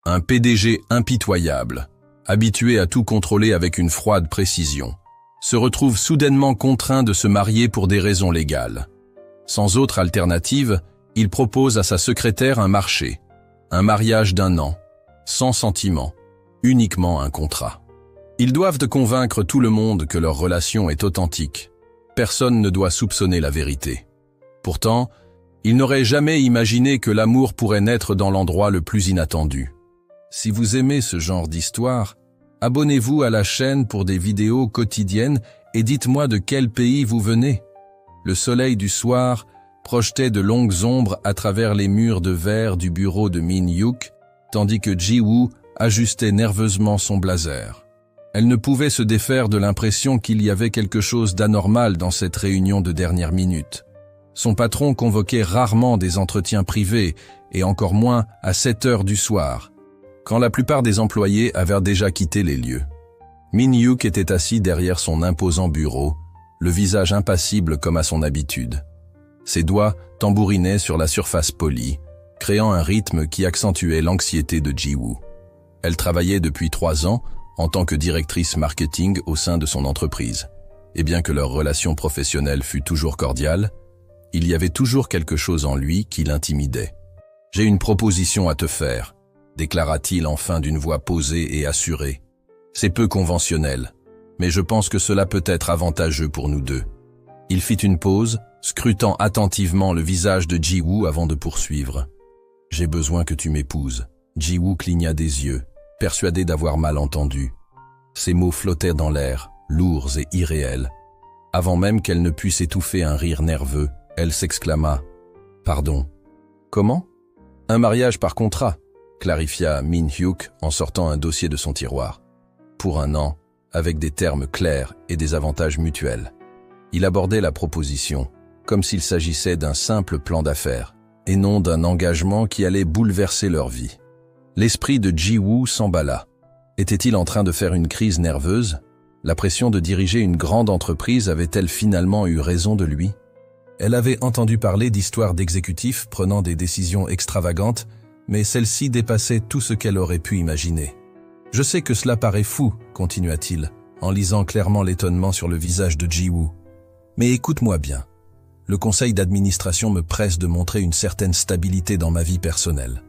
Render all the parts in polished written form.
Un PDG impitoyable, habitué à tout contrôler avec une froide précision, se retrouve soudainement contraint de se marier pour des raisons légales. Sans autre alternative, il propose à sa secrétaire un marché, un mariage d'1 an, sans sentiment, uniquement un contrat. Ils doivent convaincre tout le monde que leur relation est authentique. Personne ne doit soupçonner la vérité. Pourtant, ils n'auraient jamais imaginé que l'amour pourrait naître dans l'endroit le plus inattendu. Si vous aimez ce genre d'histoire, abonnez-vous à la chaîne pour des vidéos quotidiennes et dites-moi de quel pays vous venez. Le soleil du soir projetait de longues ombres à travers les murs de verre du bureau de Min-hyuk, tandis que Ji-woo ajustait nerveusement son blazer. Elle ne pouvait se défaire de l'impression qu'il y avait quelque chose d'anormal dans cette réunion de dernière minute. Son patron convoquait rarement des entretiens privés, et encore moins à 7 heures du soir, quand la plupart des employés avaient déjà quitté les lieux. Min-hyuk était assis derrière son imposant bureau, le visage impassible comme à son habitude. Ses doigts tambourinaient sur la surface polie, créant un rythme qui accentuait l'anxiété de Ji-woo. Elle travaillait depuis 3 ans en tant que directrice marketing au sein de son entreprise. Et bien que leur relation professionnelle fût toujours cordiale, il y avait toujours quelque chose en lui qui l'intimidait. « J'ai une proposition à te faire », déclara-t-il enfin d'une voix posée et assurée. « C'est peu conventionnel, mais je pense que cela peut être avantageux pour nous deux. » Il fit une pause, scrutant attentivement le visage de Ji-woo avant de poursuivre. « J'ai besoin que tu m'épouses. » Ji-woo cligna des yeux, persuadé d'avoir mal entendu. Ces mots flottaient dans l'air, lourds et irréels. Avant même qu'elle ne puisse étouffer un rire nerveux, elle s'exclama « Pardon. Comment ?»« Un mariage par contrat », clarifia Min-hyuk en sortant un dossier de son tiroir. « Pour 1 an, avec des termes clairs et des avantages mutuels. » Il abordait la proposition, comme s'il s'agissait d'un simple plan d'affaires, et non d'un engagement qui allait bouleverser leur vie. L'esprit de Ji-woo s'emballa. Était-il en train de faire une crise nerveuse? La pression de diriger une grande entreprise avait-elle finalement eu raison de lui? Elle avait entendu parler d'histoires d'exécutifs prenant des décisions extravagantes, mais celle-ci dépassait tout ce qu'elle aurait pu imaginer. « Je sais que cela paraît fou », continua-t-il, en lisant clairement l'étonnement sur le visage de Ji-woo. « Mais écoute-moi bien. Le conseil d'administration me presse de montrer une certaine stabilité dans ma vie personnelle.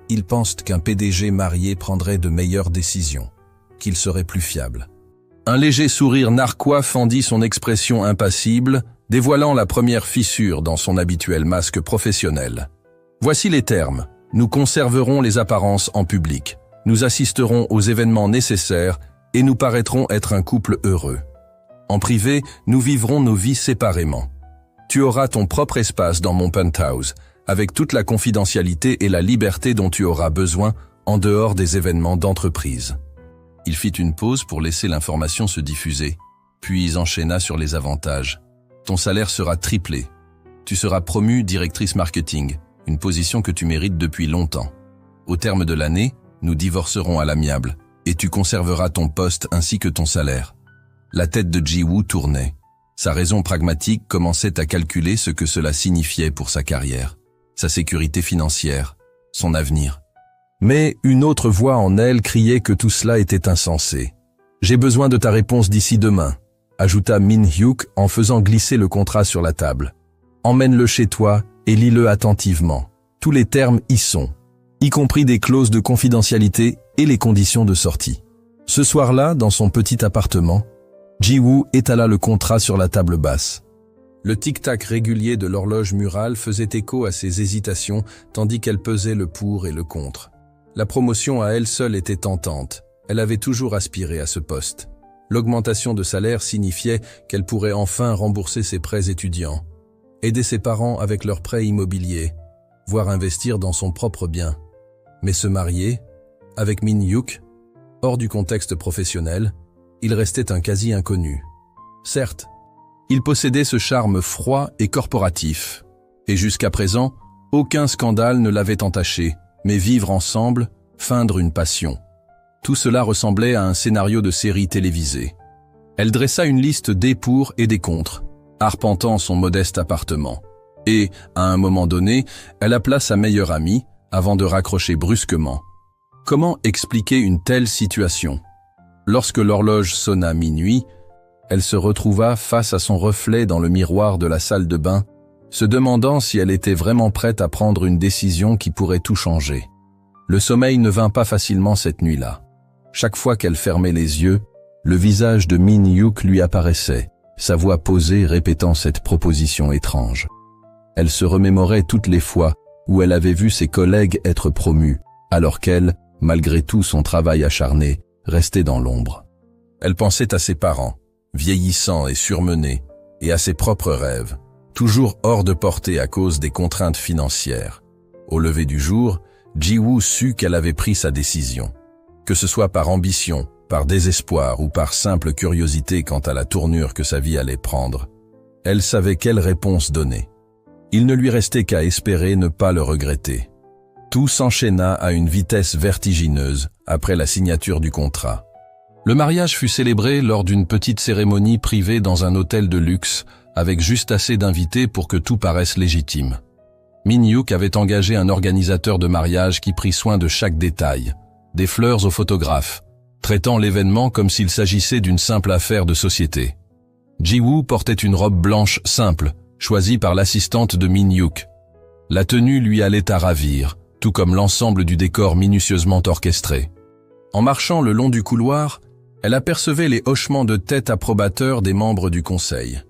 Ils pensent qu'un PDG marié prendrait de meilleures décisions, qu'il serait plus fiable. » Un léger sourire narquois fendit son expression impassible, dévoilant la première fissure dans son habituel masque professionnel. « Voici les termes. Nous conserverons les apparences en public. Nous assisterons aux événements nécessaires et nous paraîtrons être un couple heureux. En privé, nous vivrons nos vies séparément. Tu auras ton propre espace dans mon penthouse, avec toute la confidentialité et la liberté dont tu auras besoin en dehors des événements d'entreprise. » Il fit une pause pour laisser l'information se diffuser, puis enchaîna sur les avantages. « Ton salaire sera triplé. Tu seras promue directrice marketing, une position que tu mérites depuis longtemps. Au terme de l'année, nous divorcerons à l'amiable, et tu conserveras ton poste ainsi que ton salaire. » La tête de Ji-woo tournait. Sa raison pragmatique commençait à calculer ce que cela signifiait pour sa carrière, sa sécurité financière, son avenir. Mais une autre voix en elle criait que tout cela était insensé. « J'ai besoin de ta réponse d'ici demain », ajouta Min-hyuk en faisant glisser le contrat sur la table. « Emmène-le chez toi et lis-le attentivement. Tous les termes y sont, y compris des clauses de confidentialité et les conditions de sortie. » Ce soir-là, dans son petit appartement, Ji-woo étala le contrat sur la table basse. Le tic-tac régulier de l'horloge murale faisait écho à ses hésitations tandis qu'elle pesait le pour et le contre. La promotion à elle seule était tentante. Elle avait toujours aspiré à ce poste. L'augmentation de salaire signifiait qu'elle pourrait enfin rembourser ses prêts étudiants, aider ses parents avec leurs prêts immobiliers, voire investir dans son propre bien. Mais se marier, avec Min-hyuk, hors du contexte professionnel, il restait un quasi-inconnu. Certes, il possédait ce charme froid et corporatif, et jusqu'à présent, aucun scandale ne l'avait entaché, mais vivre ensemble, feindre une passion. Tout cela ressemblait à un scénario de série télévisée. Elle dressa une liste des pour et des contre, arpentant son modeste appartement. Et, à un moment donné, elle appela sa meilleure amie, avant de raccrocher brusquement. « Comment expliquer une telle situation? Lorsque l'horloge sonna minuit, elle se retrouva face à son reflet dans le miroir de la salle de bain, se demandant si elle était vraiment prête à prendre une décision qui pourrait tout changer. Le sommeil ne vint pas facilement cette nuit-là. Chaque fois qu'elle fermait les yeux, le visage de Min-hyuk lui apparaissait, sa voix posée répétant cette proposition étrange. Elle se remémorait toutes les fois où elle avait vu ses collègues être promus, alors qu'elle, malgré tout son travail acharné, restait dans l'ombre. Elle pensait à ses parents, vieillissants et surmenés, et à ses propres rêves, toujours hors de portée à cause des contraintes financières. Au lever du jour, Ji-woo sut qu'elle avait pris sa décision. Que ce soit par ambition, par désespoir ou par simple curiosité quant à la tournure que sa vie allait prendre, elle savait quelle réponse donner. Il ne lui restait qu'à espérer ne pas le regretter. Tout s'enchaîna à une vitesse vertigineuse après la signature du contrat. Le mariage fut célébré lors d'une petite cérémonie privée dans un hôtel de luxe, avec juste assez d'invités pour que tout paraisse légitime. Min-hyuk avait engagé un organisateur de mariage qui prit soin de chaque détail, des fleurs aux photographes, traitant l'événement comme s'il s'agissait d'une simple affaire de société. Ji-woo portait une robe blanche simple, choisie par l'assistante de Min-hyuk. La tenue lui allait à ravir, tout comme l'ensemble du décor minutieusement orchestré. En marchant le long du couloir, elle apercevait les hochements de tête approbateurs des membres du conseil.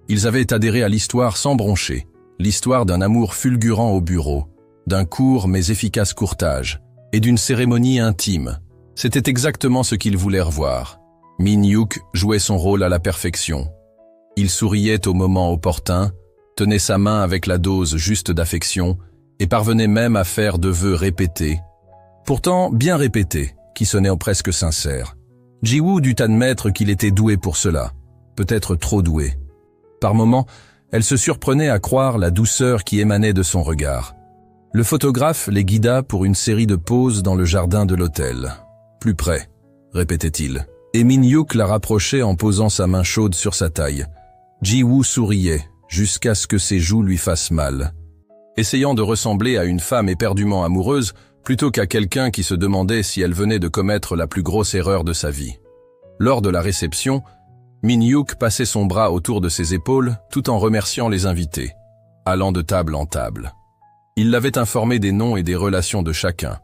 Ils avaient adhéré à l'histoire sans broncher, l'histoire d'un amour fulgurant au bureau, d'un court mais efficace courtage, et d'une cérémonie intime. C'était exactement ce qu'ils voulaient revoir. Min-hyuk jouait son rôle à la perfection. Il souriait au moment opportun, tenait sa main avec la dose juste d'affection, et parvenait même à faire de vœux répétés. Pourtant bien répétés, qui sonnaient presque sincères. Ji-woo dut admettre qu'il était doué pour cela, peut-être trop doué. Par moments, elle se surprenait à croire la douceur qui émanait de son regard. Le photographe les guida pour une série de poses dans le jardin de l'hôtel. « Plus près », répétait-il. Et Min-hyuk la rapprochait en posant sa main chaude sur sa taille. Ji-woo souriait, jusqu'à ce que ses joues lui fassent mal. Essayant de ressembler à une femme éperdument amoureuse, plutôt qu'à quelqu'un qui se demandait si elle venait de commettre la plus grosse erreur de sa vie. Lors de la réception, Min-hyuk passait son bras autour de ses épaules tout en remerciant les invités, allant de table en table. Il l'avait informé des noms et des relations de chacun,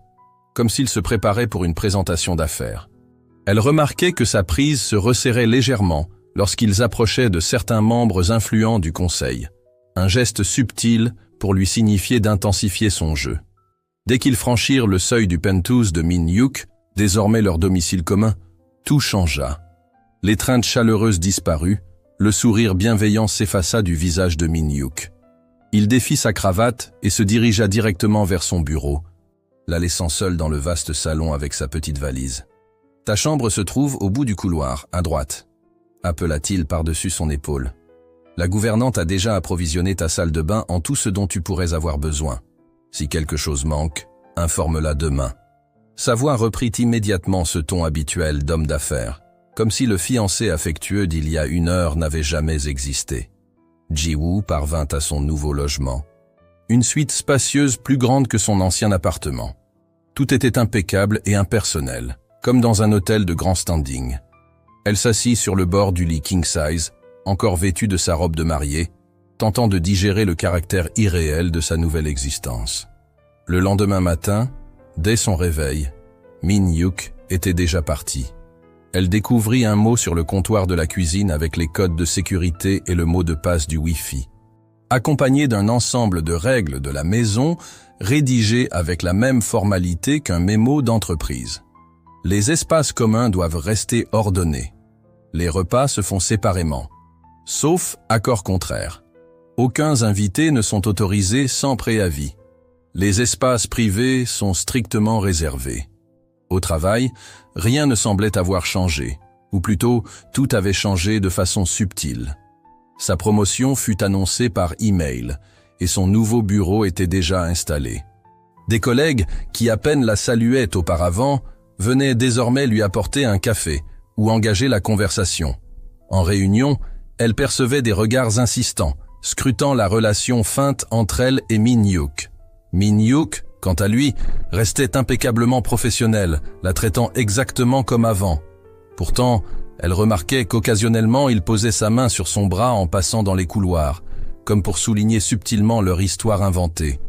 comme s'il se préparait pour une présentation d'affaires. Elle remarquait que sa prise se resserrait légèrement lorsqu'ils approchaient de certains membres influents du conseil, un geste subtil pour lui signifier d'intensifier son jeu. Dès qu'ils franchirent le seuil du penthouse de Min-hyuk, désormais leur domicile commun, tout changea. L'étreinte chaleureuse disparut, le sourire bienveillant s'effaça du visage de Min-hyuk. Il défit sa cravate et se dirigea directement vers son bureau, la laissant seule dans le vaste salon avec sa petite valise. « Ta chambre se trouve au bout du couloir, à droite », appela-t-il par-dessus son épaule. « La gouvernante a déjà approvisionné ta salle de bain en tout ce dont tu pourrais avoir besoin. Si quelque chose manque, informe-la demain. » Sa voix reprit immédiatement ce ton habituel d'homme d'affaires, comme si le fiancé affectueux d'il y a une heure n'avait jamais existé. Ji-woo parvint à son nouveau logement. Une suite spacieuse plus grande que son ancien appartement. Tout était impeccable et impersonnel, comme dans un hôtel de grand standing. Elle s'assit sur le bord du lit king size, encore vêtue de sa robe de mariée, tentant de digérer le caractère irréel de sa nouvelle existence. Le lendemain matin, dès son réveil, Min-hyuk était déjà partie. Elle découvrit un mot sur le comptoir de la cuisine avec les codes de sécurité et le mot de passe du Wi-Fi, accompagné d'un ensemble de règles de la maison rédigées avec la même formalité qu'un mémo d'entreprise. Les espaces communs doivent rester ordonnés. Les repas se font séparément, sauf accord contraire. Aucun invités ne sont autorisés sans préavis. Les espaces privés sont strictement réservés. Au travail, rien ne semblait avoir changé, ou plutôt, tout avait changé de façon subtile. Sa promotion fut annoncée par email, et son nouveau bureau était déjà installé. Des collègues, qui à peine la saluaient auparavant, venaient désormais lui apporter un café, ou engager la conversation. En réunion, elle percevait des regards insistants, scrutant la relation feinte entre elle et Min-hyuk. Min-hyuk, quant à lui, restait impeccablement professionnel, la traitant exactement comme avant. Pourtant, elle remarquait qu'occasionnellement il posait sa main sur son bras en passant dans les couloirs, comme pour souligner subtilement leur histoire inventée.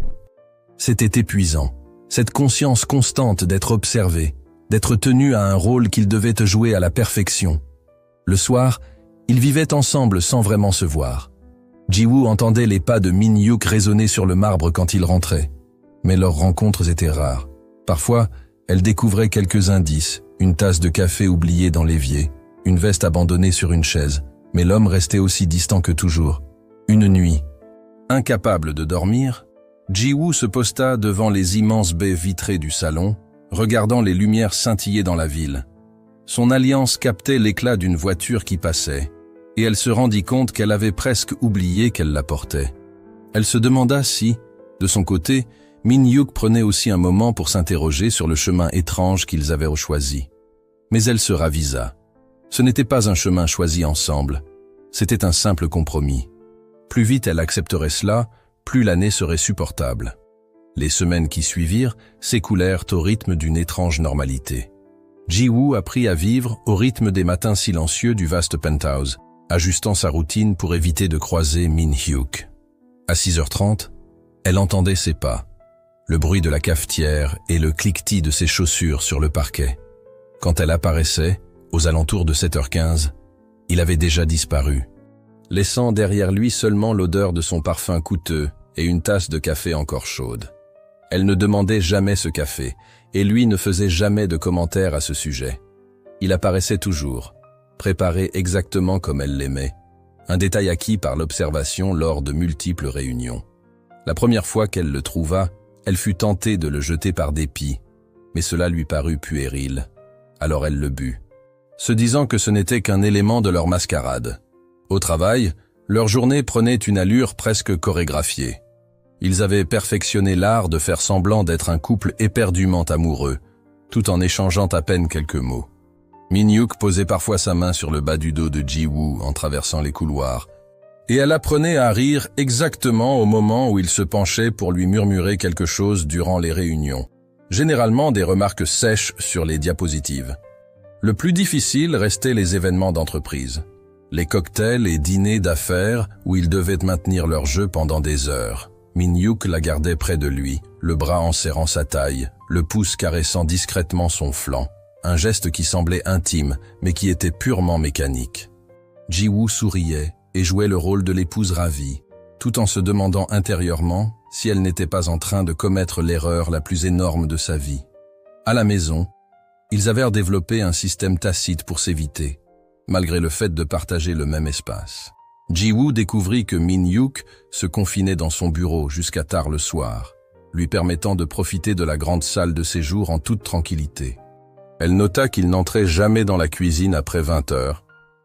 C'était épuisant, cette conscience constante d'être observé, d'être tenu à un rôle qu'il devait jouer à la perfection. Le soir, ils vivaient ensemble sans vraiment se voir. Ji-woo entendait les pas de Min-hyuk résonner sur le marbre quand il rentrait. Mais leurs rencontres étaient rares. Parfois, elle découvrait quelques indices, une tasse de café oubliée dans l'évier, une veste abandonnée sur une chaise, mais l'homme restait aussi distant que toujours. Une nuit, incapable de dormir, Ji-woo se posta devant les immenses baies vitrées du salon, regardant les lumières scintiller dans la ville. Son alliance captait l'éclat d'une voiture qui passait, et elle se rendit compte qu'elle avait presque oublié qu'elle la portait. Elle se demanda si, de son côté, Min-hyuk prenait aussi un moment pour s'interroger sur le chemin étrange qu'ils avaient choisi. Mais elle se ravisa. Ce n'était pas un chemin choisi ensemble, c'était un simple compromis. Plus vite elle accepterait cela, plus l'année serait supportable. Les semaines qui suivirent s'écoulèrent au rythme d'une étrange normalité. Ji-woo apprit à vivre au rythme des matins silencieux du vaste penthouse, ajustant sa routine pour éviter de croiser Min-hyuk. À 6h30, elle entendait ses pas, le bruit de la cafetière et le cliquetis de ses chaussures sur le parquet. Quand elle apparaissait, aux alentours de 7h15, il avait déjà disparu, laissant derrière lui seulement l'odeur de son parfum coûteux et une tasse de café encore chaude. Elle ne demandait jamais ce café, et lui ne faisait jamais de commentaires à ce sujet. Il apparaissait toujours, préparé exactement comme elle l'aimait, un détail acquis par l'observation lors de multiples réunions. La première fois qu'elle le trouva, elle fut tentée de le jeter par dépit, mais cela lui parut puéril. Alors elle le but, se disant que ce n'était qu'un élément de leur mascarade. Au travail, leur journée prenait une allure presque chorégraphiée. Ils avaient perfectionné l'art de faire semblant d'être un couple éperdument amoureux, tout en échangeant à peine quelques mots. Min-hyuk posait parfois sa main sur le bas du dos de Ji-woo en traversant les couloirs, et elle apprenait à rire exactement au moment où il se penchait pour lui murmurer quelque chose durant les réunions, généralement des remarques sèches sur les diapositives. Le plus difficile restait les événements d'entreprise, les cocktails et dîners d'affaires où ils devaient maintenir leur jeu pendant des heures. Min-hyuk la gardait près de lui, le bras enserrant sa taille, le pouce caressant discrètement son flanc, un geste qui semblait intime mais qui était purement mécanique. Ji-woo souriait et jouait le rôle de l'épouse ravie, tout en se demandant intérieurement si elle n'était pas en train de commettre l'erreur la plus énorme de sa vie. À la maison, ils avaient développé un système tacite pour s'éviter, malgré le fait de partager le même espace. Ji-woo découvrit que Min-hyuk se confinait dans son bureau jusqu'à tard le soir, lui permettant de profiter de la grande salle de séjour en toute tranquillité. Elle nota qu'il n'entrait jamais dans la cuisine après 20 heures,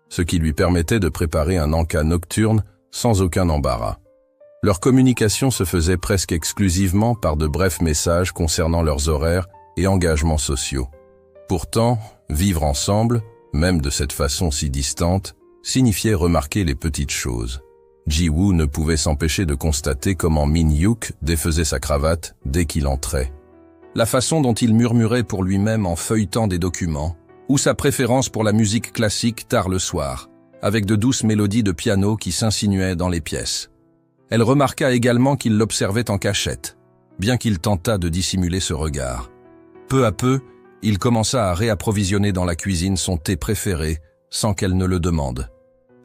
ce qui lui permettait de préparer un encas nocturne sans aucun embarras. Leur communication se faisait presque exclusivement par de brefs messages concernant leurs horaires et engagements sociaux. Pourtant, vivre ensemble, même de cette façon si distante, signifiait remarquer les petites choses. Ji-woo ne pouvait s'empêcher de constater comment Min-hyuk défaisait sa cravate dès qu'il entrait. La façon dont il murmurait pour lui-même en feuilletant des documents, ou sa préférence pour la musique classique tard le soir, avec de douces mélodies de piano qui s'insinuaient dans les pièces. Elle remarqua également qu'il l'observait en cachette, bien qu'il tentât de dissimuler ce regard. Peu à peu, il commença à réapprovisionner dans la cuisine son thé préféré, sans qu'elle ne le demande.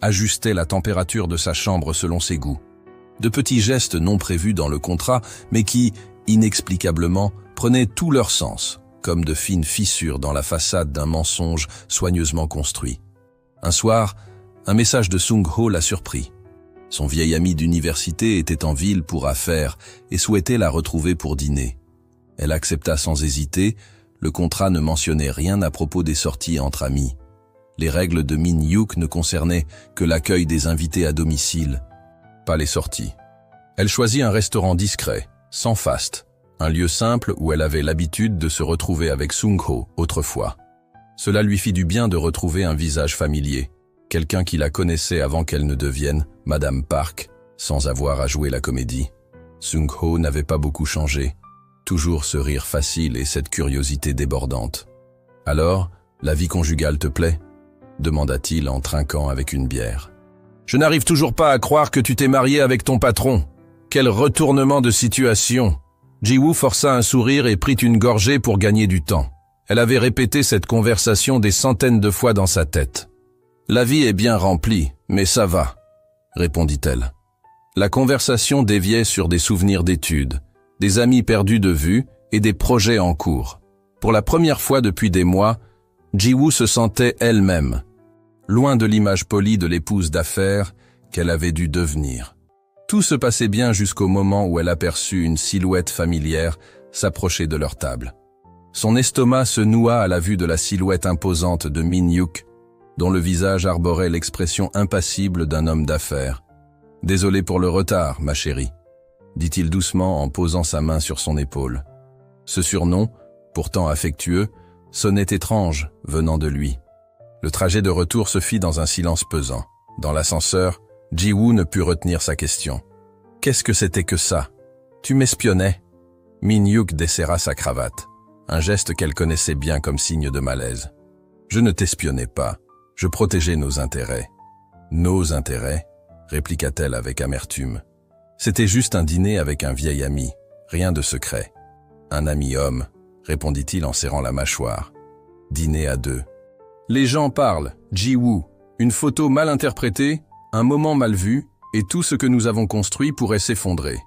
Ajustait la température de sa chambre selon ses goûts. De petits gestes non prévus dans le contrat, mais qui, inexplicablement, prenaient tout leur sens, comme de fines fissures dans la façade d'un mensonge soigneusement construit. Un soir, un message de Sung-ho la surprit. Son vieil ami d'université était en ville pour affaires et souhaitait la retrouver pour dîner. Elle accepta sans hésiter, le contrat ne mentionnait rien à propos des sorties entre amis. Les règles de Min-hyuk ne concernaient que l'accueil des invités à domicile, pas les sorties. Elle choisit un restaurant discret, sans faste, un lieu simple où elle avait l'habitude de se retrouver avec Sung-ho autrefois. Cela lui fit du bien de retrouver un visage familier, quelqu'un qui la connaissait avant qu'elle ne devienne Madame Park, sans avoir à jouer la comédie. Sung-ho n'avait pas beaucoup changé. Toujours ce rire facile et cette curiosité débordante. « Alors, la vie conjugale te plaît ?» demanda-t-il en trinquant avec une bière. « Je n'arrive toujours pas à croire que tu t'es marié avec ton patron. Quel retournement de situation !» Ji-woo força un sourire et prit une gorgée pour gagner du temps. Elle avait répété cette conversation des centaines de fois dans sa tête. « La vie est bien remplie, mais ça va », répondit-elle. La conversation déviait sur des souvenirs d'études, des amis perdus de vue et des projets en cours. Pour la première fois depuis des mois, Ji-woo se sentait elle-même, loin de l'image polie de l'épouse d'affaires qu'elle avait dû devenir. Tout se passait bien jusqu'au moment où elle aperçut une silhouette familière s'approcher de leur table. Son estomac se noua à la vue de la silhouette imposante de Min-hyuk, dont le visage arborait l'expression impassible d'un homme d'affaires. « Désolé pour le retard, ma chérie », dit-il doucement en posant sa main sur son épaule. Ce surnom, pourtant affectueux, sonnait étrange venant de lui. Le trajet de retour se fit dans un silence pesant. Dans l'ascenseur, Ji-woo ne put retenir sa question. « Qu'est-ce que c'était que ça ? Tu m'espionnais ?» Min-hyuk desserra sa cravate, un geste qu'elle connaissait bien comme signe de malaise. « Je ne t'espionnais pas, je protégeais nos intérêts. »« Nos intérêts ?» répliqua-t-elle avec amertume. « C'était juste un dîner avec un vieil ami, rien de secret. »« Un ami homme » répondit-il en serrant la mâchoire. « Dîner à deux. » Les gens parlent, Ji-woo, une photo mal interprétée, un moment mal vu, et tout ce que nous avons construit pourrait s'effondrer.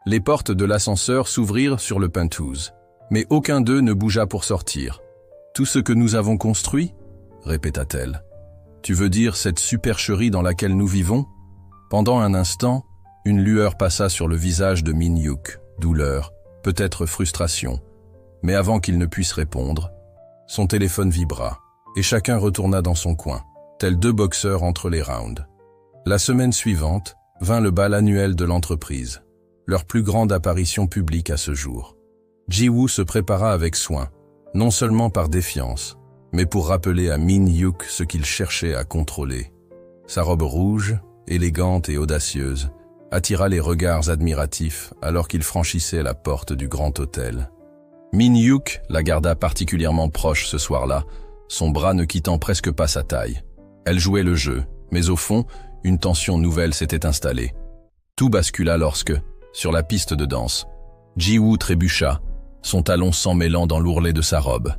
Les portes de l'ascenseur s'ouvrirent sur le penthouse, mais aucun d'eux ne bougea pour sortir. « Tout ce que nous avons construit ?» répéta-t-elle. « Tu veux dire cette supercherie dans laquelle nous vivons ?» Pendant un instant, une lueur passa sur le visage de Min-hyuk, douleur, peut-être frustration. Mais avant qu'il ne puisse répondre, son téléphone vibra, et chacun retourna dans son coin, tels deux boxeurs entre les rounds. La semaine suivante, vint le bal annuel de l'entreprise, leur plus grande apparition publique à ce jour. Ji-woo se prépara avec soin, non seulement par défiance, mais pour rappeler à Min-hyuk ce qu'il cherchait à contrôler. Sa robe rouge, élégante et audacieuse, attira les regards admiratifs alors qu'il franchissait la porte du grand hôtel. Min-hyuk la garda particulièrement proche ce soir-là, son bras ne quittant presque pas sa taille. Elle jouait le jeu, mais au fond, une tension nouvelle s'était installée. Tout bascula lorsque, sur la piste de danse, Ji-woo trébucha, son talon s'emmêlant dans l'ourlet de sa robe.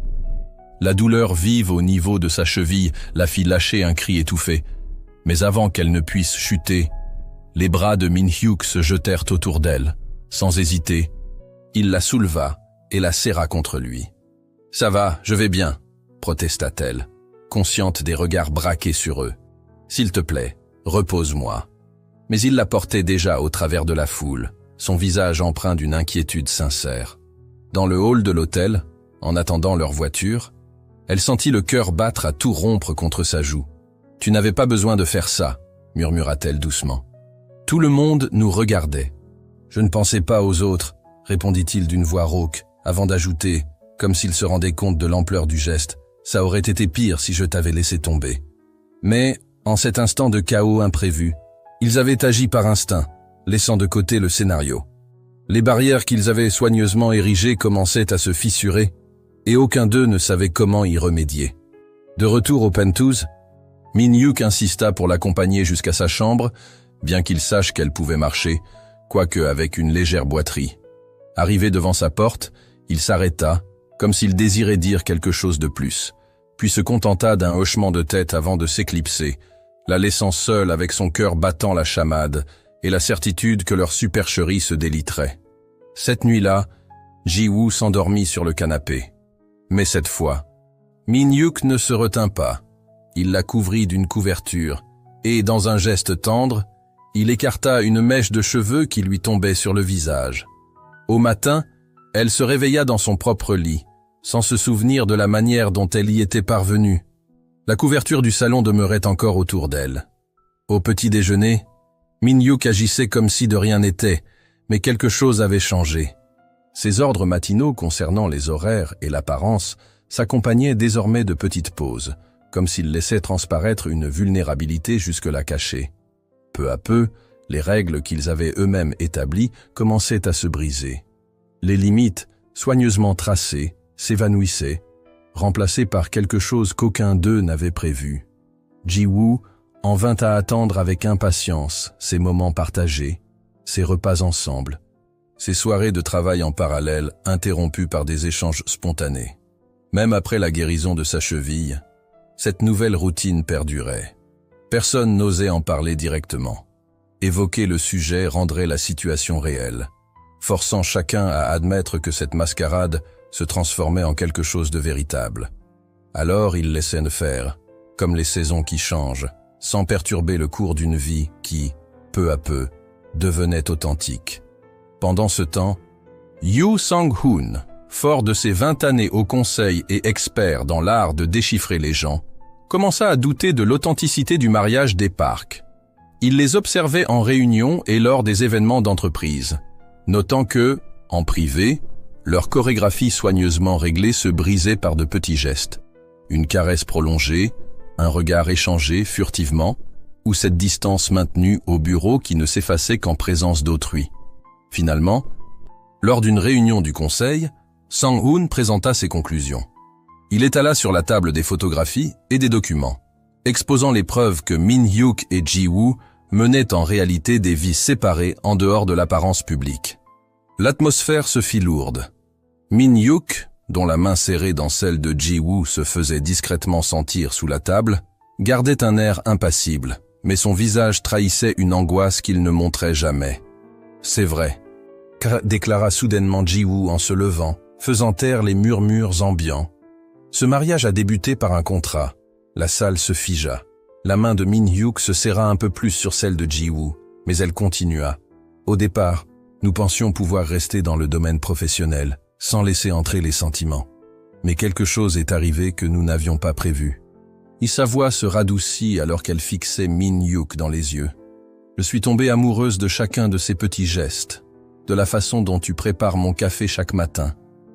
La douleur vive au niveau de sa cheville la fit lâcher un cri étouffé. Mais avant qu'elle ne puisse chuter, les bras de Min-hyuk se jetèrent autour d'elle. Sans hésiter, il la souleva et la serra contre lui. « Ça va, je vais bien », protesta-t-elle, consciente des regards braqués sur eux. « S'il te plaît, repose-moi. » Mais il la portait déjà au travers de la foule, son visage empreint d'une inquiétude sincère. Dans le hall de l'hôtel, en attendant leur voiture, elle sentit le cœur battre à tout rompre contre sa joue. « Tu n'avais pas besoin de faire ça », murmura-t-elle doucement. Tout le monde nous regardait. « Je ne pensais pas aux autres », répondit-il d'une voix rauque, avant d'ajouter, comme s'il se rendait compte de l'ampleur du geste, « Ça aurait été pire si je t'avais laissé tomber. » Mais, en cet instant de chaos imprévu, ils avaient agi par instinct, laissant de côté le scénario. Les barrières qu'ils avaient soigneusement érigées commençaient à se fissurer, et aucun d'eux ne savait comment y remédier. De retour au penthouse, Min-hyuk insista pour l'accompagner jusqu'à sa chambre, bien qu'il sache qu'elle pouvait marcher, quoique avec une légère boiterie. Arrivé devant sa porte, il s'arrêta, comme s'il désirait dire quelque chose de plus, puis se contenta d'un hochement de tête avant de s'éclipser, la laissant seule avec son cœur battant la chamade et la certitude que leur supercherie se déliterait. Cette nuit-là, Ji-woo s'endormit sur le canapé. Mais cette fois, Min-hyuk ne se retint pas. Il la couvrit d'une couverture, et, dans un geste tendre, il écarta une mèche de cheveux qui lui tombait sur le visage. Au matin, elle se réveilla dans son propre lit, sans se souvenir de la manière dont elle y était parvenue. La couverture du salon demeurait encore autour d'elle. Au petit déjeuner, Min-hyuk agissait comme si de rien n'était, mais quelque chose avait changé. Ses ordres matinaux concernant les horaires et l'apparence s'accompagnaient désormais de petites pauses, comme s'il laissait transparaître une vulnérabilité jusque-là cachée. Peu à peu, les règles qu'ils avaient eux-mêmes établies commençaient à se briser. Les limites, soigneusement tracé, s'évanouissait, remplacé par quelque chose qu'aucun d'eux n'avait prévu. Ji-woo en vint à attendre avec impatience ces moments partagés, ces repas ensemble, ces soirées de travail en parallèle interrompues par des échanges spontanés. Même après la guérison de sa cheville, cette nouvelle routine perdurait. Personne n'osait en parler directement. Évoquer le sujet rendrait la situation réelle, forçant chacun à admettre que cette mascarade se transformait en quelque chose de véritable. Alors il laissait faire, comme les saisons qui changent, sans perturber le cours d'une vie qui, peu à peu, devenait authentique. Pendant ce temps, Yoo Sang-hoon, fort de ses 20 années au conseil et expert dans l'art de déchiffrer les gens, commença à douter de l'authenticité du mariage des Park. Il les observait en réunion et lors des événements d'entreprise, notant que, en privé, leur chorégraphie soigneusement réglée se brisait par de petits gestes. Une caresse prolongée, un regard échangé furtivement, ou cette distance maintenue au bureau qui ne s'effaçait qu'en présence d'autrui. Finalement, lors d'une réunion du conseil, Sang-hoon présenta ses conclusions. Il étala sur la table des photographies et des documents, exposant les preuves que Min-hyuk et Ji-woo menaient en réalité des vies séparées en dehors de l'apparence publique. L'atmosphère se fit lourde. Min-hyuk, dont la main serrée dans celle de Ji-woo se faisait discrètement sentir sous la table, gardait un air impassible, mais son visage trahissait une angoisse qu'il ne montrait jamais. « C'est vrai », déclara soudainement Ji-woo en se levant, faisant taire les murmures ambiants. Ce mariage a débuté par un contrat. La salle se figea. La main de Min-hyuk se serra un peu plus sur celle de Ji-woo, mais elle continua. Au départ, nous pensions pouvoir rester dans le domaine professionnel, sans laisser entrer les sentiments. Mais quelque chose est arrivé que nous n'avions pas prévu. Et sa voix se radoucit alors qu'elle fixait Min-hyuk dans les yeux. Je suis tombée amoureuse de chacun de ces petits gestes, de la façon dont tu prépares mon café chaque matin,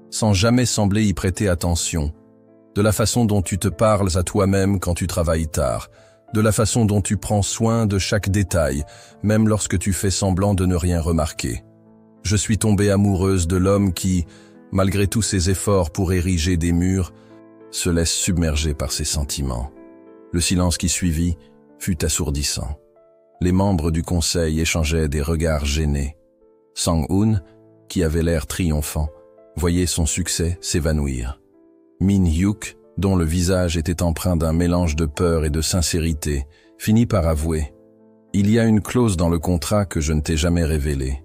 sans jamais sembler y prêter attention, de la façon dont tu te parles à toi-même quand tu travailles tard, de la façon dont tu prends soin de chaque détail, même lorsque tu fais semblant de ne rien remarquer. Je suis tombée amoureuse de l'homme qui, malgré tous ses efforts pour ériger des murs, se laisse submerger par ses sentiments. Le silence qui suivit fut assourdissant. Les membres du conseil échangeaient des regards gênés. Sang-hoon, qui avait l'air triomphant, voyait son succès s'évanouir. Min-hyuk, dont le visage était empreint d'un mélange de peur et de sincérité, finit par avouer « Il y a une clause dans le contrat que je ne t'ai jamais révélée.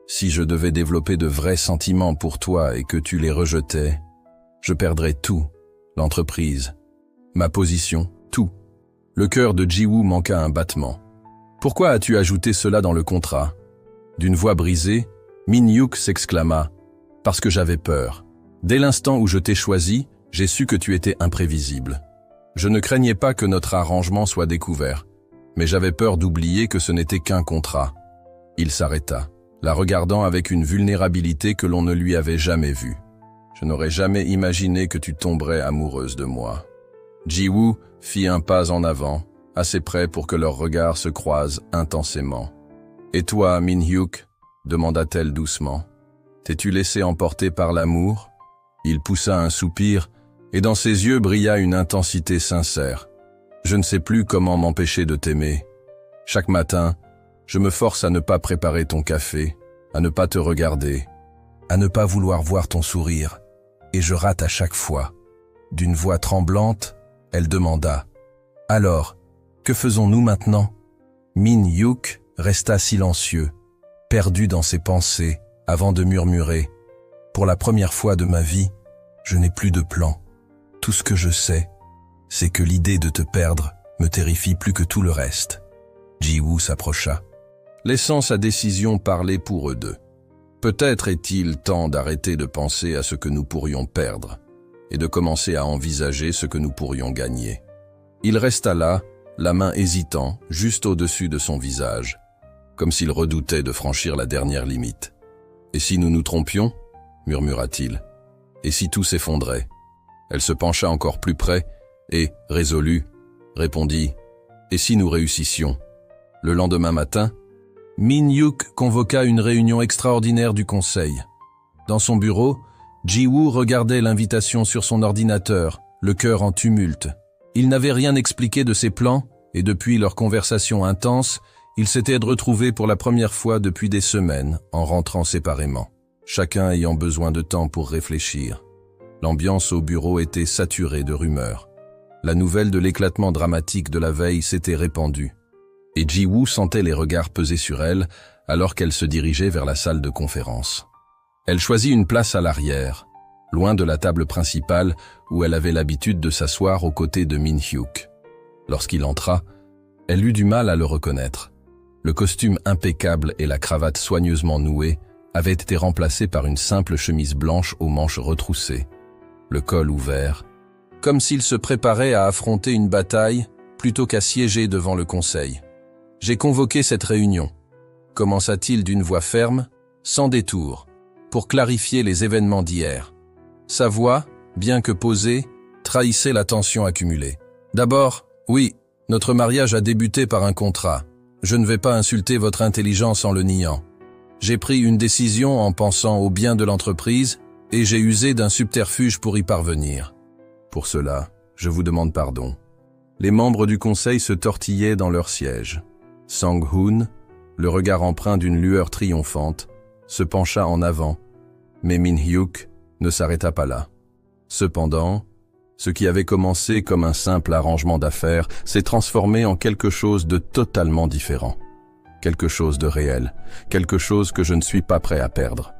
Si je devais développer de vrais sentiments pour toi et que tu les rejetais, je perdrais tout, l'entreprise, ma position, tout. » Le cœur de Ji-woo manqua un battement. « Pourquoi as-tu ajouté cela dans le contrat ?» D'une voix brisée, Min-hyuk s'exclama « Parce que j'avais peur. Dès l'instant où je t'ai choisi, j'ai su que tu étais imprévisible. Je ne craignais pas que notre arrangement soit découvert, mais j'avais peur d'oublier que ce n'était qu'un contrat. » Il s'arrêta, la regardant avec une vulnérabilité que l'on ne lui avait jamais vue. « Je n'aurais jamais imaginé que tu tomberais amoureuse de moi. » Ji-woo fit un pas en avant, assez près pour que leurs regards se croisent intensément. « Et toi, Min-hyuk ?» demanda-t-elle doucement. « T'es-tu laissé emporter par l'amour ?» Il poussa un soupir, et dans ses yeux brilla une intensité sincère. « Je ne sais plus comment m'empêcher de t'aimer. Chaque matin, je me force à ne pas préparer ton café, à ne pas te regarder, à ne pas vouloir voir ton sourire, et je rate à chaque fois. » D'une voix tremblante, elle demanda « Alors, que faisons-nous maintenant ?» Min-hyuk resta silencieux, perdu dans ses pensées, avant de murmurer « Pour la première fois de ma vie, je n'ai plus de plan. Tout ce que je sais, c'est que l'idée de te perdre me terrifie plus que tout le reste. » Ji-woo s'approcha, laissant sa décision parler pour eux deux. Peut-être est-il temps d'arrêter de penser à ce que nous pourrions perdre et de commencer à envisager ce que nous pourrions gagner. Il resta là, la main hésitant, juste au-dessus de son visage, comme s'il redoutait de franchir la dernière limite. « Et si nous nous trompions ?» murmura-t-il. « Et si tout s'effondrait ?» Elle se pencha encore plus près et, résolue, répondit « Et si nous réussissions ?» Le lendemain matin, Min-hyuk convoqua une réunion extraordinaire du conseil. Dans son bureau, Ji-woo regardait l'invitation sur son ordinateur, le cœur en tumulte. Il n'avait rien expliqué de ses plans, et depuis leur conversation intense, ils s'étaient retrouvés pour la première fois depuis des semaines, en rentrant séparément, chacun ayant besoin de temps pour réfléchir. L'ambiance au bureau était saturée de rumeurs. La nouvelle de l'éclatement dramatique de la veille s'était répandue, et Ji-woo sentait les regards peser sur elle alors qu'elle se dirigeait vers la salle de conférence. Elle choisit une place à l'arrière, loin de la table principale où elle avait l'habitude de s'asseoir aux côtés de Min-hyuk. Lorsqu'il entra, elle eut du mal à le reconnaître. Le costume impeccable et la cravate soigneusement nouée avaient été remplacés par une simple chemise blanche aux manches retroussées, le col ouvert, comme s'il se préparait à affronter une bataille plutôt qu'à siéger devant le conseil. « J'ai convoqué cette réunion », commença-t-il d'une voix ferme, sans détour, pour clarifier les événements d'hier. Sa voix, bien que posée, trahissait la tension accumulée. « D'abord, oui, notre mariage a débuté par un contrat. Je ne vais pas insulter votre intelligence en le niant. J'ai pris une décision en pensant au bien de l'entreprise et j'ai usé d'un subterfuge pour y parvenir. Pour cela, je vous demande pardon. » Les membres du conseil se tortillaient dans leur siège. Sang-hoon, le regard empreint d'une lueur triomphante, se pencha en avant, mais Min-hyuk ne s'arrêta pas là. Cependant, ce qui avait commencé comme un simple arrangement d'affaires s'est transformé en quelque chose de totalement différent. Quelque chose de réel, quelque chose que je ne suis pas prêt à perdre.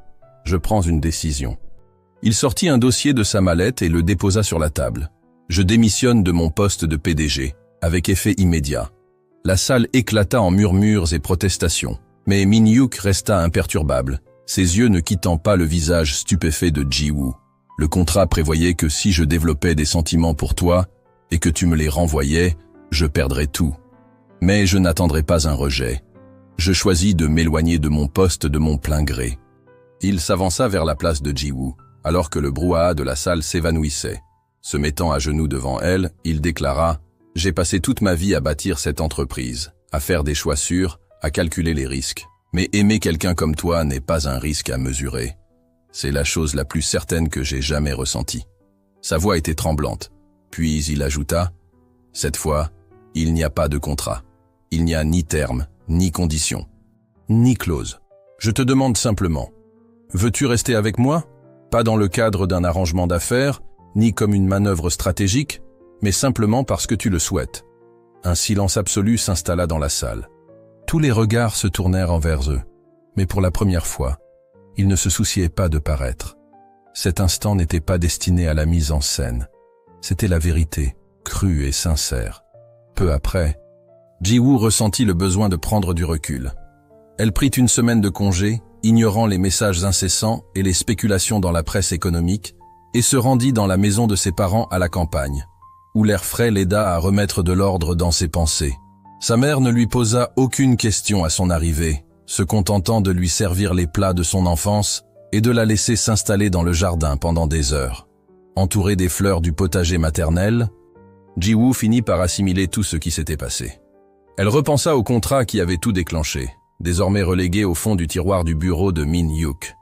Je prends une décision. Il sortit un dossier de sa mallette et le déposa sur la table. Je démissionne de mon poste de PDG, avec effet immédiat. La salle éclata en murmures et protestations, mais Min-hyuk resta imperturbable, ses yeux ne quittant pas le visage stupéfait de Ji-woo. Le contrat prévoyait que si je développais des sentiments pour toi et que tu me les renvoyais, je perdrais tout. Mais je n'attendrai pas un rejet. Je choisis de m'éloigner de mon poste de mon plein gré. Il s'avança vers la place de Ji-woo, alors que le brouhaha de la salle s'évanouissait. Se mettant à genoux devant elle, il déclara « J'ai passé toute ma vie à bâtir cette entreprise, à faire des choix sûrs, à calculer les risques. Mais aimer quelqu'un comme toi n'est pas un risque à mesurer. C'est la chose la plus certaine que j'ai jamais ressentie. » Sa voix était tremblante. Puis il ajouta « Cette fois, il n'y a pas de contrat. Il n'y a ni terme, ni condition, ni clause. Je te demande simplement, veux-tu rester avec moi? Pas dans le cadre d'un arrangement d'affaires, ni comme une manœuvre stratégique, mais simplement parce que tu le souhaites. » Un silence absolu s'installa dans la salle. Tous les regards se tournèrent envers eux, mais pour la première fois, ils ne se souciaient pas de paraître. Cet instant n'était pas destiné à la mise en scène. C'était la vérité, crue et sincère. Peu après, Ji-woo ressentit le besoin de prendre du recul. Elle prit une semaine de congé, ignorant les messages incessants et les spéculations dans la presse économique, et se rendit dans la maison de ses parents à la campagne, où l'air frais l'aida à remettre de l'ordre dans ses pensées. Sa mère ne lui posa aucune question à son arrivée, se contentant de lui servir les plats de son enfance et de la laisser s'installer dans le jardin pendant des heures. Entourée des fleurs du potager maternel, Ji-woo finit par assimiler tout ce qui s'était passé. Elle repensa au contrat qui avait tout déclenché, désormais relégué au fond du tiroir du bureau de Min-hyuk.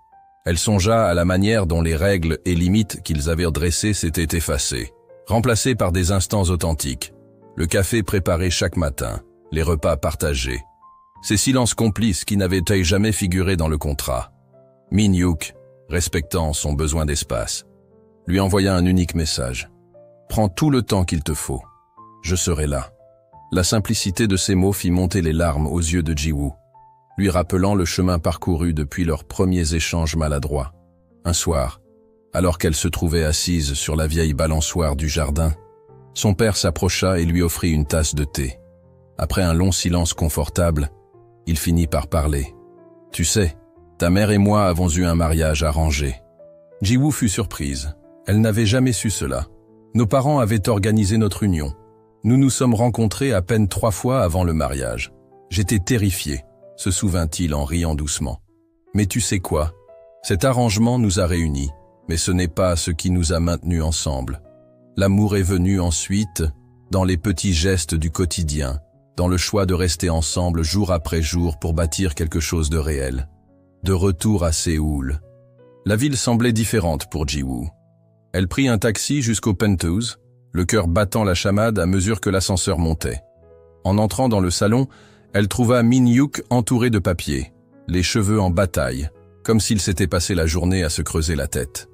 Elle songea à la manière dont les règles et limites qu'ils avaient dressées s'étaient effacées, remplacées par des instants authentiques. Le café préparé chaque matin, les repas partagés. Ces silences complices qui n'avaient jamais figuré dans le contrat. Min-hyuk, respectant son besoin d'espace, lui envoya un unique message. « Prends tout le temps qu'il te faut. Je serai là. » La simplicité de ces mots fit monter les larmes aux yeux de Ji-woo, lui rappelant le chemin parcouru depuis leurs premiers échanges maladroits. Un soir, alors qu'elle se trouvait assise sur la vieille balançoire du jardin, son père s'approcha et lui offrit une tasse de thé. Après un long silence confortable, il finit par parler. « Tu sais, ta mère et moi avons eu un mariage arrangé. » Ji-woo fut surprise. Elle n'avait jamais su cela. Nos parents avaient organisé notre union. Nous nous sommes rencontrés à peine 3 fois avant le mariage. J'étais terrifié, se souvint-il en riant doucement. Mais tu sais quoi? Cet arrangement nous a réunis, mais ce n'est pas ce qui nous a maintenus ensemble. L'amour est venu ensuite, dans les petits gestes du quotidien, dans le choix de rester ensemble jour après jour pour bâtir quelque chose de réel. De retour à Séoul. La ville semblait différente pour Ji-woo. Elle prit un taxi jusqu'au penthouse, le cœur battant la chamade à mesure que l'ascenseur montait. En entrant dans le salon, elle trouva Min-hyuk entouré de papiers, les cheveux en bataille, comme s'il s'était passé la journée à se creuser la tête.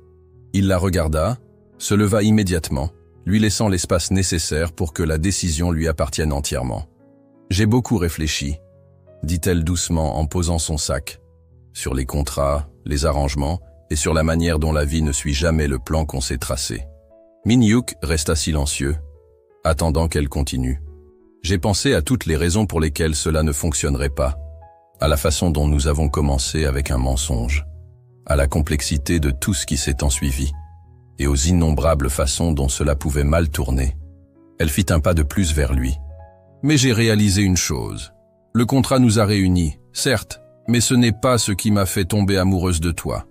Il la regarda, se leva immédiatement, lui laissant l'espace nécessaire pour que la décision lui appartienne entièrement. « J'ai beaucoup réfléchi », dit-elle doucement en posant son sac, sur les contrats, les arrangements et sur la manière dont la vie ne suit jamais le plan qu'on s'est tracé. Min-hyuk resta silencieux, attendant qu'elle continue. J'ai pensé à toutes les raisons pour lesquelles cela ne fonctionnerait pas, à la façon dont nous avons commencé avec un mensonge, à la complexité de tout ce qui s'est ensuivi, et aux innombrables façons dont cela pouvait mal tourner. Elle fit un pas de plus vers lui. Mais j'ai réalisé une chose. Le contrat nous a réunis, certes, mais ce n'est pas ce qui m'a fait tomber amoureuse de toi.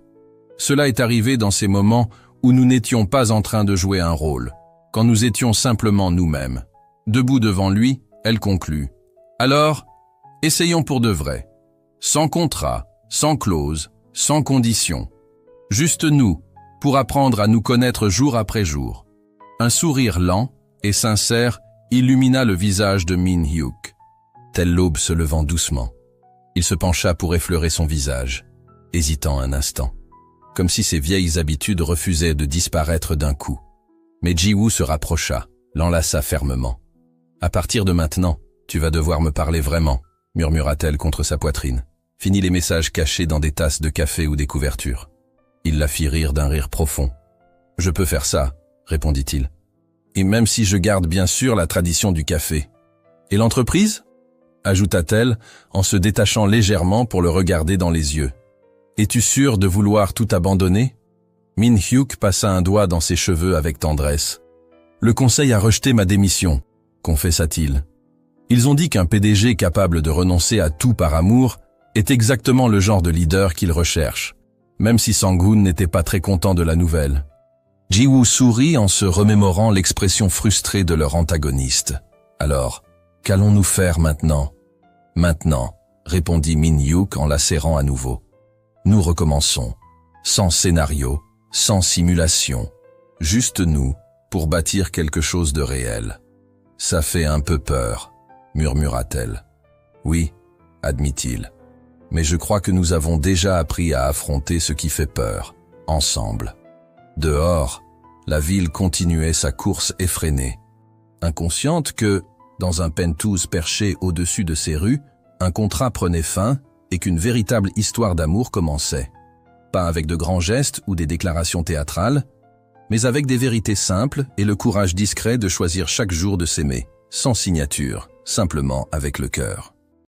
Cela est arrivé dans ces moments où nous n'étions pas en train de jouer un rôle, quand nous étions simplement nous-mêmes. Debout devant lui, elle conclut. Alors, essayons pour de vrai. Sans contrat, sans clause, sans condition. Juste nous, pour apprendre à nous connaître jour après jour. Un sourire lent et sincère illumina le visage de Min-hyuk, telle l'aube se levant doucement. Il se pencha pour effleurer son visage, hésitant un instant, comme si ses vieilles habitudes refusaient de disparaître d'un coup. Mais Ji-woo se rapprocha, l'enlaça fermement. « À partir de maintenant, tu vas devoir me parler vraiment », murmura-t-elle contre sa poitrine. Fini les messages cachés dans des tasses de café ou des couvertures. Il la fit rire d'un rire profond. « Je peux faire ça », répondit-il. « Et même si je garde bien sûr la tradition du café. »« Et l'entreprise » ajouta-t-elle en se détachant légèrement pour le regarder dans les yeux. « Es-tu sûr de vouloir tout abandonner ?» Min-hyuk passa un doigt dans ses cheveux avec tendresse. « Le conseil a rejeté ma démission, » confessa-t-il. Ils ont dit qu'un PDG capable de renoncer à tout par amour est exactement le genre de leader qu'ils recherchent, même si Sang-hoon n'était pas très content de la nouvelle. Ji-woo sourit en se remémorant l'expression frustrée de leur antagoniste. « Alors, qu'allons-nous faire maintenant ?»« Maintenant, » répondit Min-hyuk en la serrant à nouveau. « Nous recommençons, sans scénario, sans simulation, juste nous, pour bâtir quelque chose de réel. »« Ça fait un peu peur, » murmura-t-elle. « Oui, » admit-il. « Mais je crois que nous avons déjà appris à affronter ce qui fait peur, ensemble. » Dehors, la ville continuait sa course effrénée. Inconsciente que, dans un penthouse perché au-dessus de ses rues, un contrat prenait fin et qu'une véritable histoire d'amour commençait. Pas avec de grands gestes ou des déclarations théâtrales, mais avec des vérités simples et le courage discret de choisir chaque jour de s'aimer, sans signature, simplement avec le cœur.